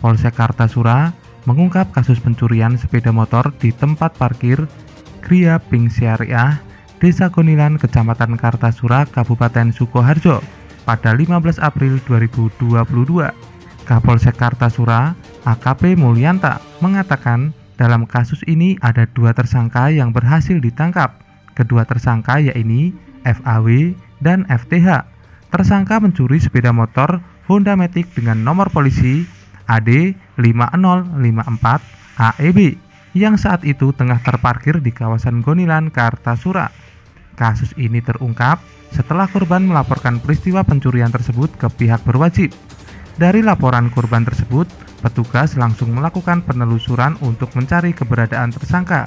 Polsek Kartasura mengungkap kasus pencurian sepeda motor di tempat parkir Gria Pink Syariah, Desa Gonilan, Kecamatan Kartasura, Kabupaten Sukoharjo pada 15 April 2022. Kapolsek Kartasura, AKP Mulyanta, mengatakan dalam kasus ini ada 2 tersangka yang berhasil ditangkap. Kedua tersangka yaitu FAW dan FTH. Tersangka mencuri sepeda motor Honda Matic dengan nomor polisi AD 5054 AEB yang saat itu tengah terparkir di kawasan Gonilan, Kartasura. Kasus ini terungkap setelah korban melaporkan peristiwa pencurian tersebut ke pihak berwajib. Dari laporan korban tersebut, petugas langsung melakukan penelusuran untuk mencari keberadaan tersangka.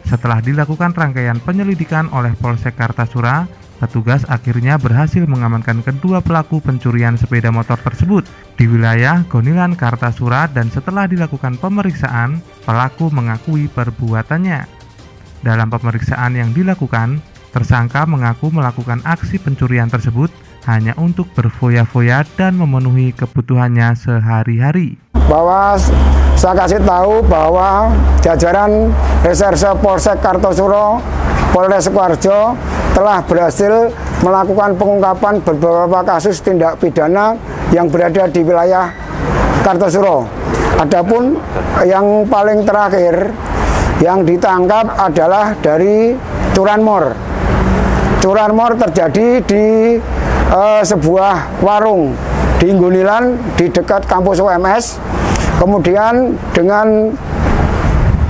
Setelah dilakukan rangkaian penyelidikan oleh Polsek Kartasura, petugas akhirnya berhasil mengamankan kedua pelaku pencurian sepeda motor tersebut di wilayah Gonilan, Kartasura, dan setelah dilakukan pemeriksaan, pelaku mengakui perbuatannya. Dalam pemeriksaan yang dilakukan, tersangka mengaku melakukan aksi pencurian tersebut hanya untuk berfoya-foya dan memenuhi kebutuhannya sehari-hari. Bahwa saya kasih tahu bahwa jajaran Reserse Polsek Kartasura, Polres Sukoharjo telah berhasil melakukan pengungkapan beberapa kasus tindak pidana yang berada di wilayah Kartasura. Adapun yang paling terakhir yang ditangkap adalah dari curanmor. Curanmor terjadi di sebuah warung di Gonilan di dekat kampus UMS. Kemudian dengan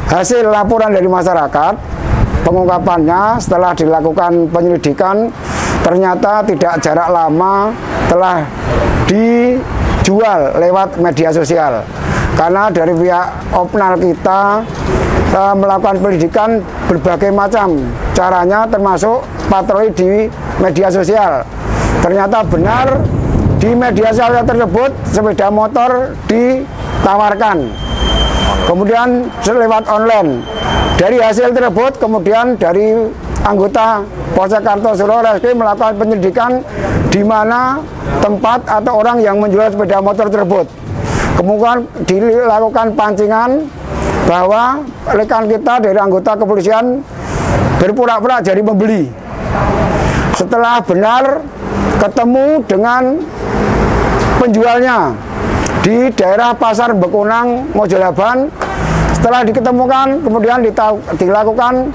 hasil laporan dari masyarakat, pengungkapannya setelah dilakukan penyelidikan, ternyata tidak jarak lama telah dijual lewat media sosial. Karena dari pihak Opnal kita melakukan pendidikan berbagai macam caranya, termasuk patroli di media sosial. Ternyata benar di media sosial tersebut sepeda motor ditawarkan, kemudian lewat online. Dari hasil tersebut kemudian dari anggota Polsek Kartasura Reskrim melakukan penyelidikan di mana tempat atau orang yang menjual sepeda motor tersebut. Kemudian dilakukan pancingan bahwa rekan kita dari anggota kepolisian berpura-pura jadi pembeli. Setelah benar ketemu dengan penjualnya di daerah Pasar Bekunang, Mojolaban. Setelah diketemukan, kemudian dilakukan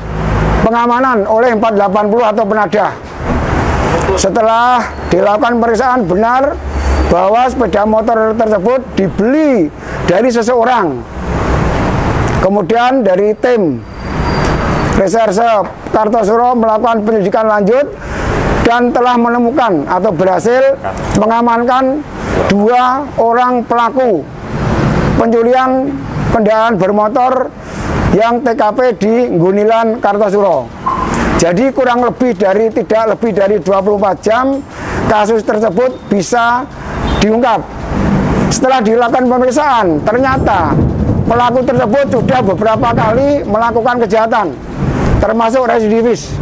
pengamanan oleh 480 atau penadah. Setelah dilakukan pemeriksaan benar bahwa sepeda motor tersebut dibeli dari seseorang. Kemudian dari tim Reserse Kartasura melakukan penyelidikan lanjut dan telah menemukan atau berhasil mengamankan 2 orang pelaku pencurian kendaraan bermotor yang TKP di Gonilan, Kartasura. Jadi tidak lebih dari 24 jam kasus tersebut bisa diungkap. Setelah dilakukan pemeriksaan, ternyata pelaku tersebut sudah beberapa kali melakukan kejahatan, termasuk residivis.